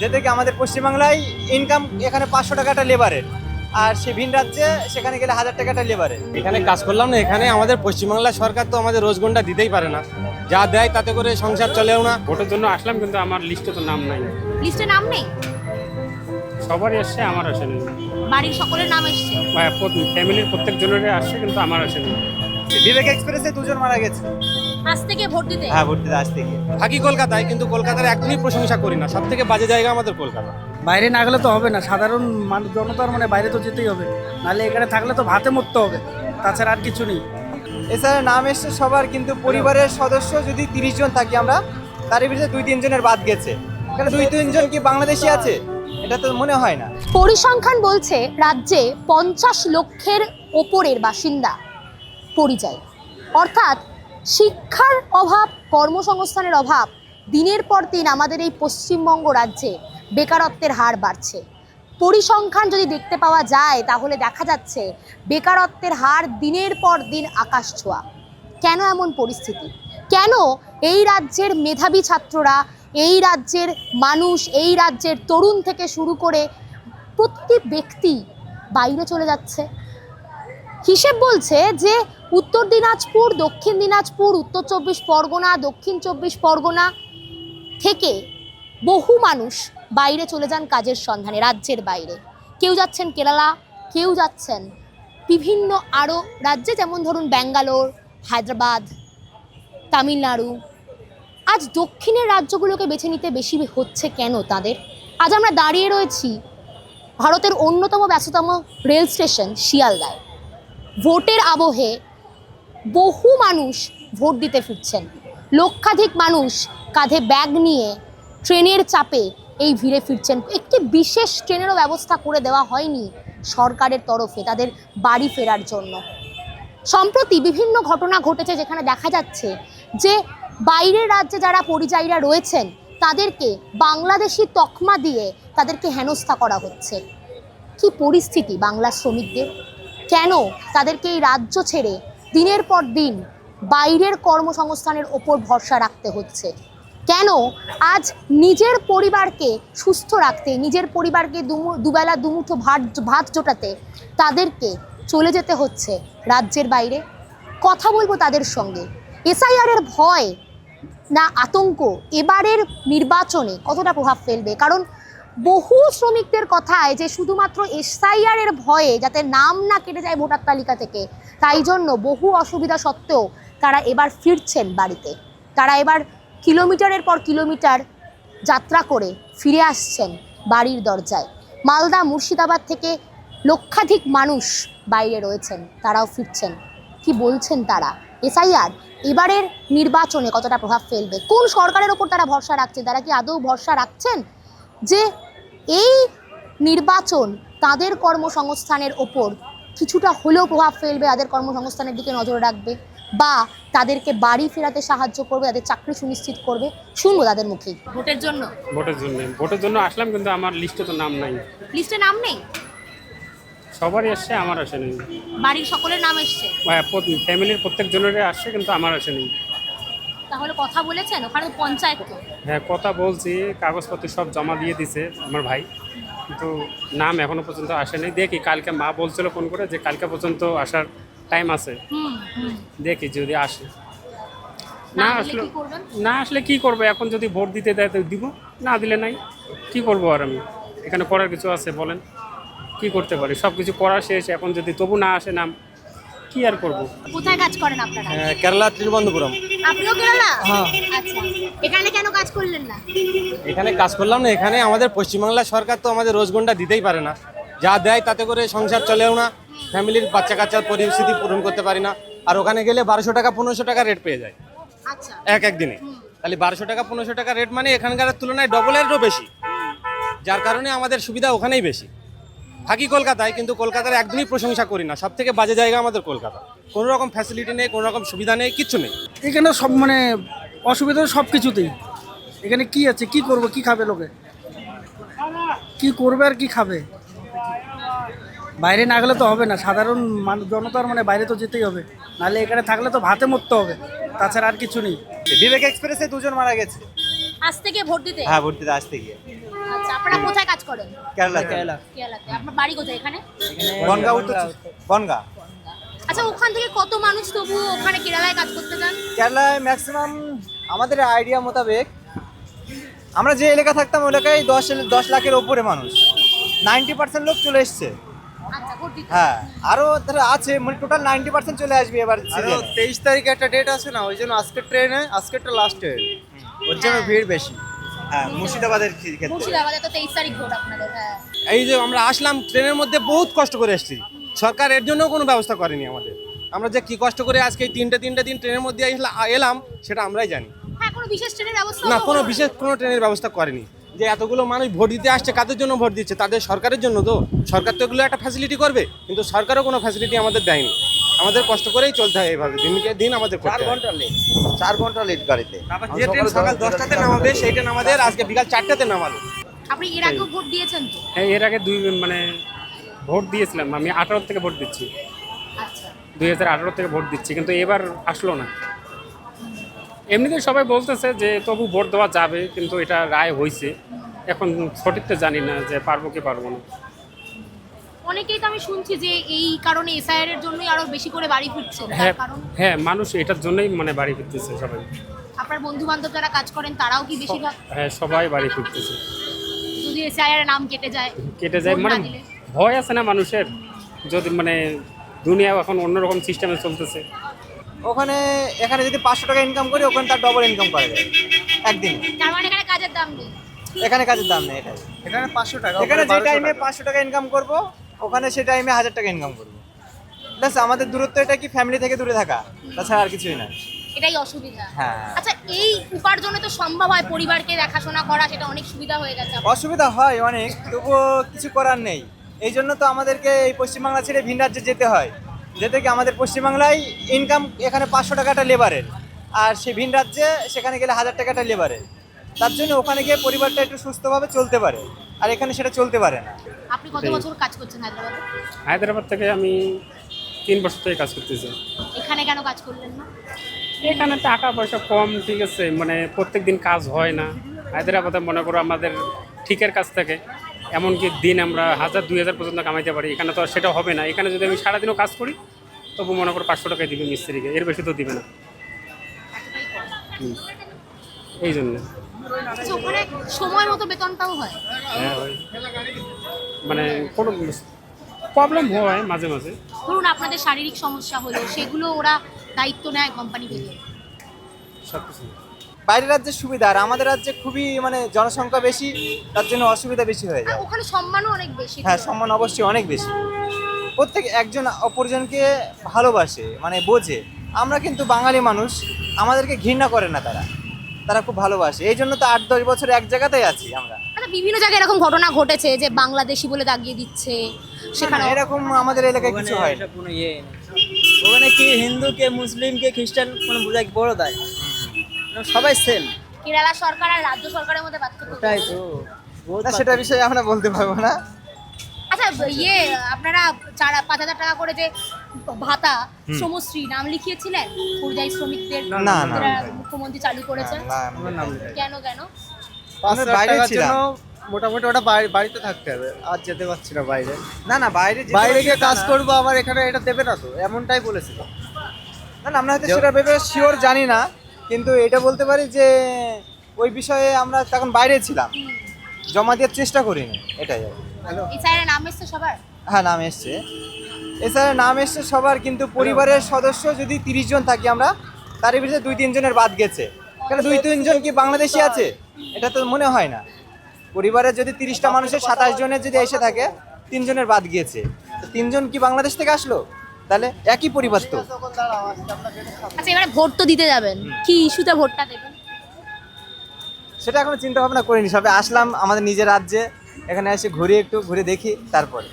যেতে কি আমাদের পশ্চিমবাংলায় ইনকাম এখানে 500 টাকাটা লেবারের, আর সে ভিন রাজ্যে সেখানে গেলে 1000 টাকাটা লেবারের। এখানে কাজ করলাম না, এখানে আমাদের পশ্চিমবাংলা সরকার তো আমাদের রোজগন্ডা দিতেই পারে না, যা দেয় তাতে করে সংসার চলেও না। ভোটের জন্য আসলাম, কিন্তু আমার লিস্টে তো নাম নাই। লিস্টে নাম নেই? সবারই আসছে, আমার আসেনি। বাড়ির সকলের নাম এসছে? ফ্যামিলির প্রত্যেক জনেরই আসছে, কিন্তু আমার আসেনি। বিবেক এক্সপ্রেসে 2 জন মারা গেছে। আজ থেকে ভোট দিতে? হ্যাঁ, ভোট দিতে আজ থেকে। থাকি কলকাতায়, কিন্তু কলকাতার একদমই প্রশংসা করি না, সব থেকে বাজে জায়গা আমাদের কলকাতা। বাইরে না গেলে তো হবে না, সাধারণ মানুষ জনতার মানে বাইরে তো যেতেই হবে, নাহলে এখানে থাকলে তো ভাতে মরতে হবে, তাছাড়া আর কিছু নেই। এছাড়া নাম এসছে সবার, কিন্তু পরিবারের সদস্য যদি 30 জন থাকি আমরা, তার ভিতরে 2-3 জনের বাদ গেছে। এখানে 2-3 জন কি বাংলাদেশি আছে? এটা তো মনে হয় না। পরিসংখ্যান বলছে রাজ্যে 50 লক্ষের ওপরের বাসিন্দা পরিযায়ী, অর্থাৎ শিক্ষার অভাব, কর্মসংস্থানের অভাব, দিনের পর দিন আমাদের এই পশ্চিমবঙ্গ রাজ্যে বেকারত্বের হার বাড়ছে। পরিসংখ্যান যদি দেখতে পাওয়া যায় তাহলে দেখা যাচ্ছে বেকারত্বের হার দিনের পর দিন আকাশ ছোঁয়া। কেন এমন পরিস্থিতি? কেন এই রাজ্যের মেধাবী ছাত্ররা, এই রাজ্যের মানুষ, এই রাজ্যের তরুণ থেকে শুরু করে প্রতিটি ব্যক্তি বাইরে চলে যাচ্ছে? হিসেব বলছে যে উত্তর দিনাজপুর, দক্ষিণ দিনাজপুর, উত্তর 24 পরগনা, দক্ষিণ 24 পরগনা থেকে বহু মানুষ বাইরে চলে যান কাজের সন্ধানে, রাজ্যের বাইরে। কেউ যাচ্ছেন কেরালা, কেউ যাচ্ছেন বিভিন্ন আরও রাজ্যে, যেমন ধরুন ব্যাঙ্গালোর, হায়দ্রাবাদ, তামিলনাড়ু। আজ দক্ষিণের রাজ্যগুলোকে বেছে নিতে বেশি হচ্ছে কেন তাদের? আজ আমরা দাঁড়িয়ে রয়েছি ভারতের অন্যতম ব্যস্ততম রেল স্টেশন শিয়ালদায়। ভোটের আবহে বহু মানুষ ভোট দিতে ফিরছেন, লক্ষাধিক মানুষ কাঁধে ব্যাগ নিয়ে ট্রেনের চাপে এই ভিড়ে ফিরছেন। একটি বিশেষ ট্রেনেরও ব্যবস্থা করে দেওয়া হয়নি সরকারের তরফে তাদের বাড়ি ফেরার জন্য। সম্প্রতি বিভিন্ন ঘটনা ঘটেছে যেখানে দেখা যাচ্ছে যে বাইরের রাজ্যে যারা পরিযায়ীরা রয়েছেন তাদেরকে বাংলাদেশি তকমা দিয়ে তাদেরকে হেনস্থা করা হচ্ছে। কি পরিস্থিতি বাংলা শ্রমিকদের? কেন তাদেরকে এই রাজ্য ছেড়ে দিনের পর দিন বাইরের কর্মসংস্থানের ওপর ভরসা রাখতে হচ্ছে? কেন আজ নিজের পরিবারকে সুস্থ রাখতে, নিজের পরিবারকে দুবেলা দুমুঠো ভাত জোটাতে তাদেরকে চলে যেতে হচ্ছে রাজ্যের বাইরে? কথা বলবো তাদের সঙ্গে। এসআইআরের ভয় না আতঙ্ক এবারের নির্বাচনে কতটা প্রভাব ফেলবে? কারণ বহু শ্রমিকদের কথায় যে শুধুমাত্র এসআইআরের ভয়ে যাতে নাম না কেটে যায় ভোটার তালিকা থেকে, তাই জন্য বহু অসুবিধা সত্ত্বেও তারা এবার ফিরছেন বাড়িতে। তারা এবার কিলোমিটারের পর কিলোমিটার যাত্রা করে ফিরে আসছেন বাড়ির দরজায়। মালদা, মুর্শিদাবাদ থেকে লক্ষাধিক মানুষ বাইরে রয়েছেন, তারাও ফিরছেন। কি বলছেন তারা? এসআইআর এবারের নির্বাচনে কতটা প্রভাব ফেলবে? কোন সরকারের ওপর তারা ভরসা রাখছেন? তারা কি আদৌ ভরসা রাখছেন যে এই নির্বাচন তাদের কর্মসংস্থানের ওপর কিছুটা হলেও প্রভাব ফেলবে, তাদের কর্মসংস্থানের দিকে নজর রাখবে, বা তাদেরকে বাড়ি ফেরাতে সাহায্য করবে, তাদের চাকরি সুনিশ্চিত করবে? শুনবো তাদের মুখেই। ভোটের জন্য? ভোটের জন্য আসলাম, কিন্তু আমার লিস্টে তো নাম নাই। লিস্টে নাম নেই? সবারই আসছে, আমার আসেনি। বাড়ির সকলের নাম এসছে? ফ্যামিলির প্রত্যেক জনেরই আসছে, কিন্তু আমার আসেনি। তাহলে কথা বলেছেন? ওখানে তো পঞ্চায়েত। তো হ্যাঁ, কথা বলছি, কাগজপত্র সব জমা দিয়ে দিছে আমার ভাই, কিন্তু নাম এখনো পর্যন্ত আসেনি। দেখি, কালকে মা বলছিল ফোন করে যে কালকে পর্যন্ত আসার টাইম আছে। দেখি যদি আসে। না আসলে কি করবো? এখন যদি ভোট দিতে দেয় তো দিব, না দিলে নাই। কি করবো আর আমি? এখানে করার কিছু আছে বলেন? কি করতে পারি? সব কিছু করা শেষ, এখন যদি তবু না আসে নাম, কি আর করবো? কোথায় কাজ করেন আপনারা? কেরালা তিরুবনন্তপুরম। আপনিও কেরালা? হ্যাঁ। আচ্ছা, এখানে কেন কাজ করলেন না? এখানে কাজ করলাম না, এখানে আমাদের পশ্চিমবাংলা সরকার তো আমাদের রোজগন্ডা দিতেই পারে না, যা দেয় তাতে করে সংসার চলেও না, ফ্যামিলির বাচ্চা কাচ্চার পরিস্থিতি পূরণ করতে পারি না। আর ওখানে গেলে 1200 টাকা 1500 টাকা রেট পেয়ে যায় আচ্ছা, একদিনে। তাহলে 1200 টাকা 1500 টাকা রেট মানে এখানকার তুলনায় ডবলেরও বেশি, যার কারণে আমাদের সুবিধা ওখানেই বেশি। থাকি কলকাতায়, কিন্তু কলকাতার একদমই প্রশংসা করি না, সব থেকে বাজে জায়গা আমাদের কলকাতা। কোনো রকম ফ্যাসিলিটি নেই, কোনো রকম সুবিধা নেই, কিচ্ছু নেই। এখানে সব মানে অসুবিধা সব কিছুতেই। এখানে কি আছে, কি করবো, কি খাবে লোকে, কি করবে আর কি খাবে? বাইরে না গেলে তো হবে না, সাধারণ মানুষ জনতার মানে বাইরে তো যেতেই হবে, নাহলে এখানে থাকলে তো ভাতে মরতে হবে, তাছাড়া আর কিছু নেই। বিবেক এক্সপ্রেসে 2 জন মারা গেছে। আজ থেকে ভোট দিতে? হ্যাঁ, ভোট দিতে আজ থেকে। আচ্ছা, কোথায় কাজ করেন? কেরালাতে কেরালাতে। আপনার বাড়ি কোথায় এখানে? বনগা উত্তর বনগা। আচ্ছা, ওখান থেকে কত মানুষ তবু ওখানে কেরালায় কাজ করতে যান? কেরালায় ম্যাক্সিমাম আমাদের আইডিয়া মোতাবেক আমরা যে এলাকা থাকতাম ওই এলাকায় 10 লাখের ওপরে মানুষ, 90% লোক চলে এসছে। আচ্ছা, ভোট দিতে। হ্যাঁ, আরো ধরো আছে, মানে টোটাল 90% চলে আসবে এবার। 23 তারিখে একটা ডেট আছে না, ওই জন্য আজকের ট্রেনে আজকেরটা লাস্ট ট্রেন, ওর জন্য ভিড় বেশি। হ্যাঁ, মুর্শিদাবাদের ক্ষেত্রে মুর্শিদাবাদে তো 23 তারিখ ভোট আপনাদের। হ্যাঁ, এই যে আমরা আসলাম ট্রেনের মধ্যে বহুত কষ্ট করে এসেছি, সরকার এর জন্য কোনো ব্যবস্থা করেনি আমাদের। আমরা যে কি কষ্ট করে আজকে এই তিনটে দিন ট্রেনের মধ্যে এলাম সেটা আমরাই জানি। হ্যাঁ, কোনো বিশেষ ট্রেনের ব্যবস্থা না, কোনো বিশেষ কোনো ট্রেনের ব্যবস্থা করেনি। যে এতগুলো মানুষ ভোট দিতে আসছে, কাদের জন্য ভোট দিচ্ছে? তাদের সরকারের জন্য। তো সরকার তো এগুলো একটা ফ্যাসিলিটি করবে, কিন্তু সরকারও কোনো ফ্যাসিলিটি আমাদের দেয়নি। আমাদের কষ্ট করেই চলতে হয় এইভাবে, দিনকে দিন আমাদের করতে হয়। 4 ঘন্টা লেট গাড়িতে। যে ট্রেন সকাল 10টাতে নামাবে সেই ট্রেন আমাদের আজকে বিকাল 4টাতে নামালো। আপনি এর আগেও ভোট দিয়েছেন তো? হ্যাঁ, এর আগে ভোট দিয়েছিলাম, আমি 18 থেকে ভোট দিচ্ছি, আচ্ছা। 2018 থেকে ভোট দিচ্ছি, কিন্তু এবার আসলো না। এমনিতে সবাই বলতেছে যে তবু ভোট দেওয়া যাবে, কিন্তু এটা রায় হয়েছে, এখন সঠিক তো জানি না যে পারবো কি পারবো না। অনেকেই তো আমি শুনছি যে এই কারণে এসআইআর এর জন্যই আরো বেশি করে বাড়ি ফিরছেন। তার হ্যাঁ কারণ হ্যাঁ, মানুষ এটার জন্যই বাড়ি ফিরতেছে সবাই। আপনার বন্ধু বান্ধব যারা কাজ করেন তারাও কি বেশিরভাগ? হ্যাঁ, সবাই বাড়ি ফিরতেছে। যদি এসআইআর এর নাম কেটে যায় ভোট না দিলে? ভয় আছে না মানুষের, যদি দুনিয়া এখন অন্যরকম সিস্টেমে চলতেছে। এখানে যদি 500 টাকা ইনকাম করি, ওখানে তার ডবল ইনকাম করা যায় একদিন। তার মানে এখানে কাজের দাম নেই। এখানে কাজের দাম নেই, এটাই। এখানে 500 টাকা, এখানে যে টাইমে 500 টাকা ইনকাম করব, ওখানে সেই টাইমে 1000 টাকা ইনকাম করব। প্লাস আমাদের দূরত্ব এটা কি ফ্যামিলি থেকে দূরে থাকা, তাছাড়া আর কিছুই না। এটাই অসুবিধা। হ্যাঁ। আচ্ছা, এই উপার্জনে তো সম্ভব হয় পরিবারকে দেখাশোনা করা, সেটা অনেক সুবিধা হয়ে গেছে আপনার। অসুবিধা হয় অনেক, তবুও কিছু করার নেই। এই জন্য তো আমাদেরকে এই পশ্চিমবাংলা ছেড়ে ভিন রাজ্যে যেতে হয়। যেতে কি আমাদের পশ্চিমবাংলায় ইনকাম এখানে 500 টাকাটা লেবারের, আর সেই ভিন রাজ্যে সেখানে গেলে 1000 টাকাটা লেবারের। তার জন্য ওখানে গিয়ে পরিবারটা একটু সুস্থভাবে চলতে পারে, আর এখানে সেটা চলতে পারে না। আপনি কত বছর কাজ করছেন হায়দ্রাবাদে? হায়দ্রাবাদ থেকে আমি 3 বছর থেকে কাজ করতেছি। এখানে কেন কাজ করলেন না? এখানে টাকা পয়সা কম, ঠিক আছে, প্রত্যেক দিন কাজ হয় না। হায়দ্রাবাদে মনে করো আমাদের ঠিকের কাজ থাকে, এমনকি দিন আমরা 1000-2000 পর্যন্ত কামাইতে পারি। এখানে তো আর সেটা হবে না। এখানে যদি আমি সারাদিনও কাজ করি, তবু মনে করো 500 টাকায় দিবে মিস্ত্রিকে, এর বেশি তো দিবে না। এই জন্য আচ্ছা, ওখানে সময় মতো বেতনটাও হয়? হ্যাঁ, কোনো প্রবলেম হয় মাঝে মাঝে। ধরুন আপনাদের শারীরিক সমস্যা হলো, সেগুলো ওরা দায়িত্ব নেয় কোম্পানি থেকে? সব কিছু বাইরের রাজ্যের সুবিধা, আর আমাদের রাজ্যে খুবই জনসংখ্যা বেশি, তার জন্য অসুবিধা বেশি হয়ে আর যায়। ওখানে সম্মানও অনেক বেশি। হ্যাঁ, সম্মান অবশ্যই অনেক বেশি। প্রত্যেক একজন অপরজনকে ভালোবাসে, বোঝে। আমরা কিন্তু বাঙালি মানুষ, আমাদেরকে ঘৃণা করে না তারা খুব ভালোবাসে। এই জন্য তো 8-10 বছর এক জায়গাতেই আছি আমরা। আচ্ছা, বিভিন্ন জায়গায় এরকম ঘটনা ঘটেছে যে বাংলাদেশি বলে দাগিয়ে দিচ্ছে, সেখানে এরকম আমাদের এলাকায় কিছু হয় না। কোনো ইয়ে নেই ওখানে, কি হিন্দু কে মুসলিম কে খ্রিস্টান কোনো বোঝাই বড় দেয়, সবাই সেম। কেরালা সরকার আর রাজ্য সরকারের মধ্যে পার্থক্য? তাই তো না, সেটা বিষয়ে আমরা বলতে পারবো না। আচ্ছা, আপনারা 4-5 হাজার টাকা করে যে ভাতা শ্রমশ্রী নাম লিখিয়েছিলেন পরিযায়ী শ্রমিকদের, না, যেটা মুখ্যমন্ত্রী চালু করেছেন, কেন? আমরা বাইরে ছিলাম। মোটামুটি ওটা বাড়িতে থাকতে হবে, আর যেতে পারছি না বাইরে। না, বাইরে গিয়ে কাজ করবো, আবার এখানে এটা দেবে না তো, এমনটাই বলেছিল। না, আমরা হয়তো সেটা ব্যাপারে শিওর জানি না, কিন্তু এটা বলতে পারি যে ওই বিষয়ে আমরা তখন বাইরে ছিলাম, জমা দেওয়ার চেষ্টা করিনি, এটাই। এসআইআর নাম এসছে সবার? হ্যাঁ, নাম এসছে, এছাড়া নাম এসছে সবার, কিন্তু পরিবারের সদস্য যদি 30 জন থাকি আমরা, তার ভিতরে 2-3 জনের বাদ গেছে। কেন 2-3 জন কি বাংলাদেশি আছে? এটা তো মনে হয় না। পরিবারের যদি 30টা মানুষের 27 জনের যদি এসে থাকে, 3 জনের বাদ গিয়েছে, 3 জন কি বাংলাদেশ থেকে আসলো? তাহলে একই পরিবার তো। আচ্ছা, এবারে ভোট তো দিতে যাবেন, কি ইস্যুতে ভোটটা দেবেন? সেটা এখনো চিন্তা ভাবনা করিনি, সবে আসলাম আমাদের নিজের রাজ্যে, এখানে এসে একটু ঘুরে দেখি, তারপরে